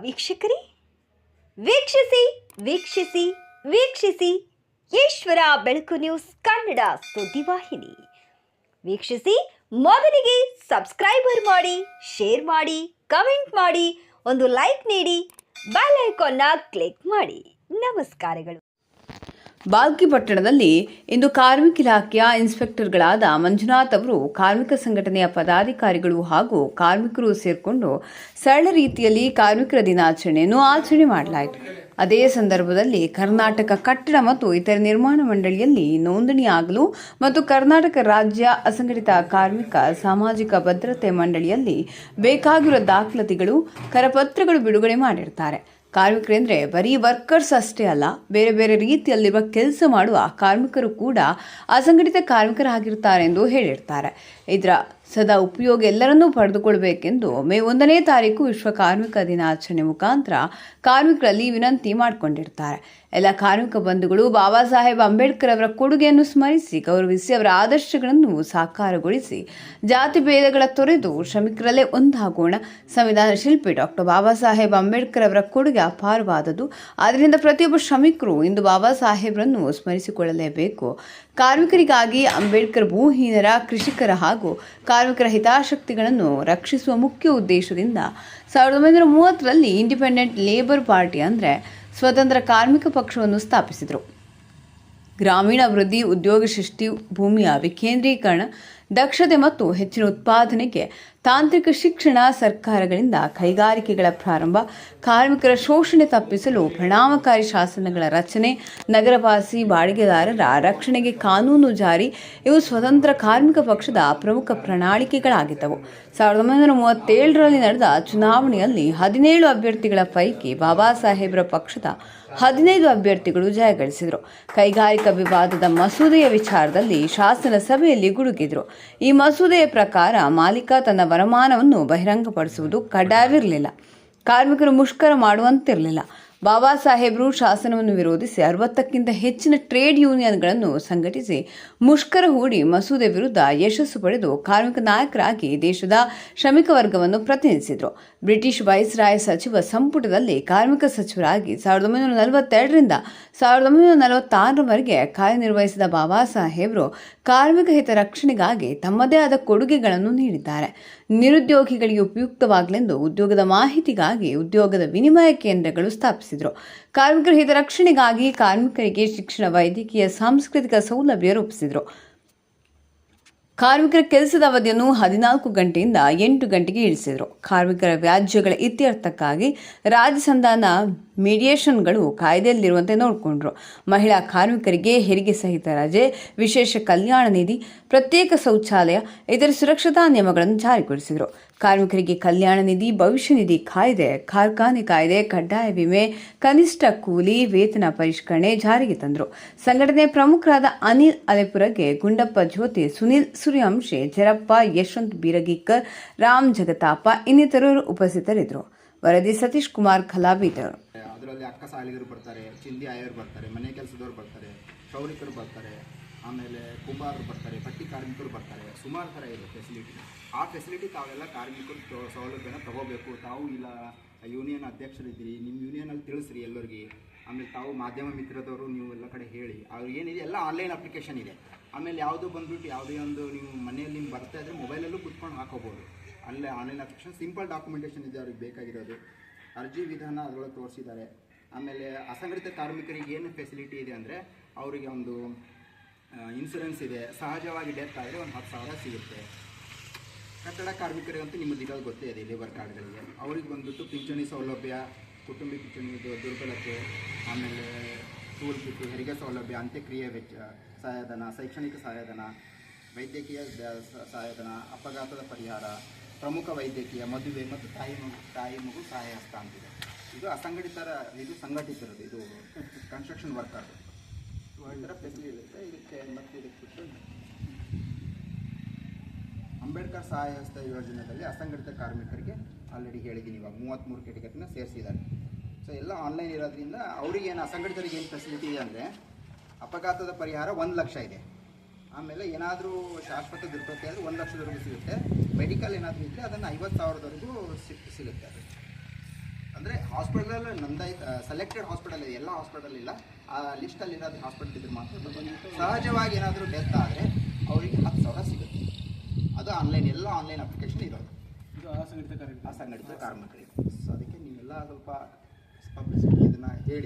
ವೀಕ್ಷಕರೇ, ವೀಕ್ಷಿಸಿ ವೀಕ್ಷಿಸಿ ವೀಕ್ಷಿಸಿ ಈಶ್ವರ ಬೆಳಕು ನ್ಯೂಸ್ ಕನ್ನಡ ಸುದ್ದಿವಾಹಿನಿ. ವೀಕ್ಷಿಸಿ, ಮೊದಲಿಗೆ ಸಬ್ಸ್ಕ್ರೈಬರ್ ಮಾಡಿ, ಶೇರ್ ಮಾಡಿ, ಕಮೆಂಟ್ ಮಾಡಿ, ಒಂದು ಲೈಕ್ ನೀಡಿ, ಬೆಲ್ ಐಕಾನ್ನ ಕ್ಲಿಕ್ ಮಾಡಿ. ನಮಸ್ಕಾರಗಳು. ಬಾಲ್ಕಿ ಪಟ್ಟಣದಲ್ಲಿ ಇಂದು ಕಾರ್ಮಿಕ ಇಲಾಖೆಯ ಇನ್ಸ್ಪೆಕ್ಟರ್ಗಳಾದ ಮಂಜುನಾಥ್ ಅವರು ಕಾರ್ಮಿಕ ಸಂಘಟನೆಯ ಪದಾಧಿಕಾರಿಗಳು ಹಾಗೂ ಕಾರ್ಮಿಕರು ಸೇರಿಕೊಂಡು ಸರಳ ರೀತಿಯಲ್ಲಿ ಕಾರ್ಮಿಕರ ದಿನಾಚರಣೆಯನ್ನು ಆಚರಣೆ ಮಾಡಲಾಯಿತು. ಅದೇ ಸಂದರ್ಭದಲ್ಲಿ ಕರ್ನಾಟಕ ಕಟ್ಟಡ ಮತ್ತು ಇತರ ನಿರ್ಮಾಣ ಮಂಡಳಿಯಲ್ಲಿ ನೋಂದಣಿಯಾಗಲು ಮತ್ತು ಕರ್ನಾಟಕ ರಾಜ್ಯ ಅಸಂಘಟಿತ ಕಾರ್ಮಿಕ ಸಾಮಾಜಿಕ ಭದ್ರತೆ ಮಂಡಳಿಯಲ್ಲಿ ಬೇಕಾಗಿರುವ ದಾಖಲಾತಿಗಳು, ಕರಪತ್ರಗಳು ಬಿಡುಗಡೆ ಮಾಡಿರ್ತಾರೆ. ಕಾರ್ಮಿಕರೆಂದರೆ ಬರೀ ವರ್ಕರ್ಸ್ ಅಷ್ಟೇ ಅಲ್ಲ, ಬೇರೆ ಬೇರೆ ರೀತಿಯಲ್ಲಿರುವ ಕೆಲಸ ಮಾಡುವ ಕಾರ್ಮಿಕರು ಕೂಡ ಅಸಂಘಟಿತ ಕಾರ್ಮಿಕರಾಗಿರ್ತಾರೆ ಎಂದು ಹೇಳಿರ್ತಾರೆ. ಇದರ ಸದಾ ಉಪಯೋಗ ಎಲ್ಲರನ್ನೂ ಪಡೆದುಕೊಳ್ಳಬೇಕೆಂದು ಮೇ 1ನೇ ತಾರೀಕು ವಿಶ್ವ ಕಾರ್ಮಿಕ ದಿನಾಚರಣೆ ಮುಖಾಂತರ ಕಾರ್ಮಿಕರಲ್ಲಿ ವಿನಂತಿ ಮಾಡಿಕೊಂಡಿರ್ತಾರೆ. ಎಲ್ಲ ಕಾರ್ಮಿಕ ಬಂಧುಗಳು ಬಾಬಾ ಸಾಹೇಬ್ ಅಂಬೇಡ್ಕರ್ ಅವರ ಕೊಡುಗೆಯನ್ನು ಸ್ಮರಿಸಿ, ಗೌರವಿಸಿ, ಅವರ ಆದರ್ಶಗಳನ್ನು ಸಾಕಾರಗೊಳಿಸಿ, ಜಾತಿ ಭೇದಗಳ ತೊರೆದು ಶ್ರಮಿಕರಲ್ಲೇ ಒಂದಾಗೋಣ. ಸಂವಿಧಾನ ಶಿಲ್ಪಿ ಡಾಕ್ಟರ್ ಬಾಬಾ ಸಾಹೇಬ್ ಅಂಬೇಡ್ಕರ್ ಅವರ ಕೊಡುಗೆ ಅಪಾರವಾದದ್ದು. ಆದ್ದರಿಂದ ಪ್ರತಿಯೊಬ್ಬ ಶ್ರಮಿಕರು ಇಂದು ಬಾಬಾ ಸಾಹೇಬ್ರನ್ನು ಸ್ಮರಿಸಿಕೊಳ್ಳಲೇಬೇಕು. ಕಾರ್ಮಿಕರಿಗಾಗಿ ಅಂಬೇಡ್ಕರ್ ಭೂಹೀನರ, ಕೃಷಿಕರ ಹಾಗೂ ಕಾರ್ಮಿಕರ ಹಿತಾಸಕ್ತಿಗಳನ್ನು ರಕ್ಷಿಸುವ ಮುಖ್ಯ ಉದ್ದೇಶದಿಂದ 1930ರಲ್ಲಿ ಇಂಡಿಪೆಂಡೆಂಟ್ ಲೇಬರ್ ಪಾರ್ಟಿ ಅಂದರೆ ಸ್ವತಂತ್ರ ಕಾರ್ಮಿಕ ಪಕ್ಷವನ್ನು ಸ್ಥಾಪಿಸಿದರು. ಗ್ರಾಮೀಣ ಅಭಿವೃದ್ಧಿ, ಉದ್ಯೋಗ ಸೃಷ್ಟಿ, ಭೂಮಿಯ ವಿಕೇಂದ್ರೀಕರಣ, ದಕ್ಷತೆ ಮತ್ತು ಹೆಚ್ಚಿನ ಉತ್ಪಾದನೆಗೆ ತಾಂತ್ರಿಕ ಶಿಕ್ಷಣ, ಸರ್ಕಾರಗಳಿಂದ ಕೈಗಾರಿಕೆಗಳ ಪ್ರಾರಂಭ, ಕಾರ್ಮಿಕರ ಶೋಷಣೆ ತಪ್ಪಿಸಲು ಪರಿಣಾಮಕಾರಿ ಶಾಸನಗಳ ರಚನೆ, ನಗರವಾಸಿ ಬಾಡಿಗೆದಾರರ ರಕ್ಷಣೆಗೆ ಕಾನೂನು ಜಾರಿ ಇವು ಸ್ವತಂತ್ರ ಕಾರ್ಮಿಕ ಪಕ್ಷದ ಪ್ರಮುಖ ಪ್ರಣಾಳಿಕೆಗಳಾಗಿದ್ದವು. 1937ರಲ್ಲಿ ನಡೆದ ಚುನಾವಣೆಯಲ್ಲಿ 17 ಅಭ್ಯರ್ಥಿಗಳ ಪೈಕಿ ಬಾಬಾ ಸಾಹೇಬ್ರ ಪಕ್ಷದ 15 ಅಭ್ಯರ್ಥಿಗಳು ಜಯಗಳಿಸಿದರು. ಕೈಗಾರಿಕಾ ವಿವಾದದ ಮಸೂದೆಯ ವಿಚಾರದಲ್ಲಿ ಶಾಸನ ಸಭೆಯಲ್ಲಿ ಗುಡುಗಿದ್ರು. ಈ ಮಸೂದೆಯ ಪ್ರಕಾರ ಮಾಲೀಕ ತನ್ನ ವರಮಾನವನ್ನು ಬಹಿರಂಗಪಡಿಸುವುದು ಕಡ್ಡಾಯವಿರಲಿಲ್ಲ. ಕಾರ್ಮಿಕರು ಮುಷ್ಕರ ಮಾಡುವಂತಿರಲಿಲ್ಲ. ಬಾಬಾ ಸಾಹೇಬರು ಶಾಸನವನ್ನು ವಿರೋಧಿಸಿ 60ಕ್ಕಿಂತ ಹೆಚ್ಚಿನ ಟ್ರೇಡ್ ಯೂನಿಯನ್ಗಳನ್ನು ಸಂಘಟಿಸಿ ಮುಷ್ಕರ ಹೂಡಿ ಮಸೂದೆ ವಿರುದ್ಧ ಯಶಸ್ಸು ಪಡೆದು ಕಾರ್ಮಿಕ ನಾಯಕರಾಗಿ ದೇಶದ ಶ್ರಮಿಕ ವರ್ಗವನ್ನು ಪ್ರತಿನಿಧಿಸಿದರು. ಬ್ರಿಟಿಷ್ ವೈಸ್ರಾಯ್ ಸಚಿವ ಸಂಪುಟದಲ್ಲಿ ಕಾರ್ಮಿಕ ಸಚಿವರಾಗಿ 1942ರಿಂದ 1946ರವರೆಗೆ ಕಾರ್ಯನಿರ್ವಹಿಸಿದ ಬಾಬಾ ಸಾಹೇಬರು ಕಾರ್ಮಿಕ ಹಿತರಕ್ಷಣೆಗಾಗಿ ತಮ್ಮದೇ ಆದ ಕೊಡುಗೆಗಳನ್ನು ನೀಡಿದ್ದಾರೆ. ನಿರುದ್ಯೋಗಿಗಳಿಗೆ ಉಪಯುಕ್ತವಾಗಲೆಂದು ಉದ್ಯೋಗದ ಮಾಹಿತಿಗಾಗಿ ಉದ್ಯೋಗದ ವಿನಿಮಯ ಕೇಂದ್ರಗಳು ಸ್ಥಾಪಿಸಿದರು. ಕಾರ್ಮಿಕರ ಹಿತರಕ್ಷಣೆಗಾಗಿ ಕಾರ್ಮಿಕರಿಗೆ ಶಿಕ್ಷಣ, ವೈದ್ಯಕೀಯ, ಸಾಂಸ್ಕೃತಿಕ ಸೌಲಭ್ಯ ರೂಪಿಸಿದರು. ಕಾರ್ಮಿಕರ ಕೆಲಸದ ಅವಧಿಯನ್ನು 14 ಗಂಟೆಯಿಂದ 8 ಗಂಟೆಗೆ ಇಳಿಸಿದರು. ಕಾರ್ಮಿಕರ ವ್ಯಾಜ್ಯಗಳ ಇತ್ಯರ್ಥಕ್ಕಾಗಿ ರಾಜ್ಯ ಸಂಧಾನ ಮೀಡಿಯೇಷನ್ಗಳು ಕಾಯ್ದೆಯಲ್ಲಿರುವಂತೆ ನೋಡಿಕೊಂಡರು. ಮಹಿಳಾ ಕಾರ್ಮಿಕರಿಗೆ ಹೆರಿಗೆ ಸಹಿತ ರಜೆ, ವಿಶೇಷ ಕಲ್ಯಾಣ ನಿಧಿ, ಪ್ರತ್ಯೇಕ ಶೌಚಾಲಯ, ಇತರ ಸುರಕ್ಷತಾ ನಿಯಮಗಳನ್ನು ಜಾರಿಗೊಳಿಸಿದರು. ಕಾರ್ಮಿಕರಿಗೆ ಕಲ್ಯಾಣ ನಿಧಿ, ಭವಿಷ್ಯ ನಿಧಿ ಕಾಯ್ದೆ, ಕಾರ್ಖಾನೆ ಕಾಯ್ದೆ, ಕಡ್ಡಾಯ ವಿಮೆ, ಕನಿಷ್ಠ ಕೂಲಿ, ವೇತನ ಪರಿಷ್ಕರಣೆ ಜಾರಿಗೆ ತಂದರು. ಸಂಘಟನೆಯ ಪ್ರಮುಖರಾದ ಅನಿಲ್ ಅಲೆಪುರಗೆ, ಗುಂಡಪ್ಪ ಜ್ಯೋತಿ, ಸುನಿಲ್ ಸೂರ್ಯವಂಶಿ, ಜರಪ್ಪ, ಯಶವಂತ್ ಬೀರಗಿಕ್ಕರ್, ರಾಮ್ ಜಗತಾಪ ಇನ್ನಿತರರು ಉಪಸ್ಥಿತರಿದ್ದರು. ವರದಿ ಸತೀಶ್ ಕುಮಾರ್ ಖಲಾಬೀದರ್. ಅದರಲ್ಲಿ ಅಕ್ಕ ಸಾಲಿಗರು ಬರ್ತಾರೆ, ಚಿಂದಿ ಆಯೋರು ಬರ್ತಾರೆ, ಮನೆ ಕೆಲಸದವ್ರು ಬರ್ತಾರೆ, ಕ್ಷೌರಿಕರು ಬರ್ತಾರೆ, ಆಮೇಲೆ ಕುಂಬಾರರು ಬರ್ತಾರೆ, ಪಟ್ಟಿ ಕಾರ್ಮಿಕರು ಬರ್ತಾರೆ. ಸುಮಾರು ಥರ ಇದೆ ಫೆಸಿಲಿಟಿ. ಆ ಫೆಸಿಲಿಟಿ ತಾವೆಲ್ಲ ಕಾರ್ಮಿಕರು ಸೌಲಭ್ಯನ ತಗೋಬೇಕು. ತಾವು ಇಲ್ಲ ಯೂನಿಯನ್ ಅಧ್ಯಕ್ಷರಿದ್ದೀರಿ, ನಿಮ್ಮ ಯೂನಿಯನಲ್ಲಿ ತಿಳಿಸ್ರಿ ಎಲ್ಲರಿಗೆ. ಆಮೇಲೆ ತಾವು ಮಾಧ್ಯಮ ಮಿತ್ರದವರು ನೀವು ಎಲ್ಲ ಕಡೆ ಹೇಳಿ. ಅವ್ರು ಏನಿದೆ ಎಲ್ಲ ಆನ್ಲೈನ್ ಅಪ್ಲಿಕೇಶನ್ ಇದೆ. ಆಮೇಲೆ ಯಾವುದು ಬಂದುಬಿಟ್ಟು ಯಾವುದೇ ಒಂದು ನೀವು ಮನೆಯಲ್ಲಿ ನಿಮ್ಗೆ ಬರ್ತಾ ಇದ್ದರೆ ಮೊಬೈಲಲ್ಲೂ ಕುತ್ಕೊಂಡು ಹಾಕೋಬೋದು. ಅಲ್ಲೇ ಆನ್ಲೈನ್ ಅಪ್ಲಿಕೇಶನ್ ಸಿಂಪಲ್ ಡಾಕ್ಯುಮೆಂಟೇಷನ್ ಇದೆ ಅವ್ರಿಗೆ ಬೇಕಾಗಿರೋದು. ಅರ್ಜಿ ವಿಧಾನ ಅದರೊಳಗೆ ತೋರಿಸಿದ್ದಾರೆ. ಆಮೇಲೆ ಅಸಂಘಟಿತ ಕಾರ್ಮಿಕರಿಗೆ ಏನು ಫೆಸಿಲಿಟಿ ಇದೆ ಅಂದರೆ ಅವರಿಗೆ ಒಂದು ಇನ್ಶೂರೆನ್ಸ್ ಇದೆ. ಸಹಜವಾಗಿ ಡೆತ್ ಆದರೆ ಒಂದು 10,000 ಸಿಗುತ್ತೆ. ಕಟ್ಟಡ ಕಾರ್ಮಿಕರಿಗಂತೂ ನಿಮ್ಮದು ಇರೋದು ಗೊತ್ತೇ ಇದೆ, ಲೇಬರ್ ಕಾರ್ಡ್ಗಳಿಗೆ. ಅವ್ರಿಗೆ ಬಂದುಬಿಟ್ಟು ಪಿಂಚಣಿ ಸೌಲಭ್ಯ, ಕುಟುಂಬಿ ಪಿಂಚಣಿ, ದುರ್ಬಲತೆ, ಆಮೇಲೆ ಟೂಲ್ ಕಿಟ್, ಹೆರಿಗೆ ಸೌಲಭ್ಯ, ಅಂತ್ಯಕ್ರಿಯೆ ವೆಚ್ಚ ಸಹಾಯಧನ, ಶೈಕ್ಷಣಿಕ ಸಹಾಯಧನ, ವೈದ್ಯಕೀಯ ಸಹಾಯಧನ, ಅಪಘಾತದ ಪರಿಹಾರ, ಪ್ರಮುಖ ವೈದ್ಯಕೀಯ, ಮದುವೆ ಮತ್ತು ತಾಯಿ ಮಗು ಸಹಾಯ ಹಸ್ತ ಅಂತಿದೆ. ಇದು ಅಸಂಘಟಿತರ, ಇದು ಸಂಘಟಿತರದು, ಇದು ಕನ್ಸ್ಟ್ರಕ್ಷನ್ ವರ್ಕರ್. ಈ ಥರ ಫೆಸಿಲಿಟಿ ಇರುತ್ತೆ. ಇದಕ್ಕೆ ಮತ್ತು ಇದಕ್ಕೆ ಬಿಟ್ಟು ಅಂಬೇಡ್ಕರ್ ಸಹಾಯ ಹಸ್ತ ಯೋಜನೆಯಲ್ಲಿ ಅಸಂಘಟಿತ ಕಾರ್ಮಿಕರಿಗೆ ಆಲ್ರೆಡಿ ಹೇಳಿದ್ದೀನಿ, ಇವಾಗ 33 ಕೆಟಗರಿನ ಸೇರಿಸಿದ್ದಾರೆ. ಸೊ ಎಲ್ಲ ಆನ್ಲೈನ್ ಇರೋದ್ರಿಂದ ಅವರಿಗೆ ಏನು ಅಸಂಘಟಿತರಿಗೆ ಏನು ಫೆಸಿಲಿಟಿ ಇದೆ ಅಂದರೆ ಅಪಘಾತದ ಪರಿಹಾರ 1 ಲಕ್ಷ ಇದೆ. ಆಮೇಲೆ ಏನಾದರೂ ಶಾಶ್ವತ ದುರ್ಬಲತೆ ಆದರೆ 1 ಲಕ್ಷದವರೆಗೂ ಸಿಗುತ್ತೆ. ಮೆಡಿಕಲ್ ಏನಾದರೂ ಇದ್ದರೆ ಅದನ್ನು 50,000ದವರೆಗೂ ಸಿಗುತ್ತೆ. ಅದು ಅಂದರೆ ಹಾಸ್ಪಿಟಲ್ ಸೆಲೆಕ್ಟೆಡ್ ಹಾಸ್ಪಿಟಲ್ ಇದೆ, ಎಲ್ಲ ಹಾಸ್ಪಿಟಲ್ ಇಲ್ಲ. ಆ ಲಿಸ್ಟಲ್ಲಿ ಏನಾದರೂ ಹಾಸ್ಪಿಟಲ್ ಇದ್ರೆ ಮಾತ್ರ ಸಹಜವಾಗಿ ಏನಾದರೂ ಡೆತ್ ಆದರೆ ಅವರಿಗೆ 10,000 ಸಿಗುತ್ತೆ. ಅದು ಆನ್ಲೈನ್, ಎಲ್ಲ ಆನ್ಲೈನ್ ಅಪ್ಲಿಕೇಶನ್ ಇರೋದು ಅಸಂಘಟಿತ ಕಾರ್ಮಿಕರಿಗೆ. ಸೊ ಅದಕ್ಕೆ ನೀವೆಲ್ಲ ಸ್ವಲ್ಪ ಪಬ್ಲಿಸಿಟಿ ಇದನ್ನು ಹೇಳಿ.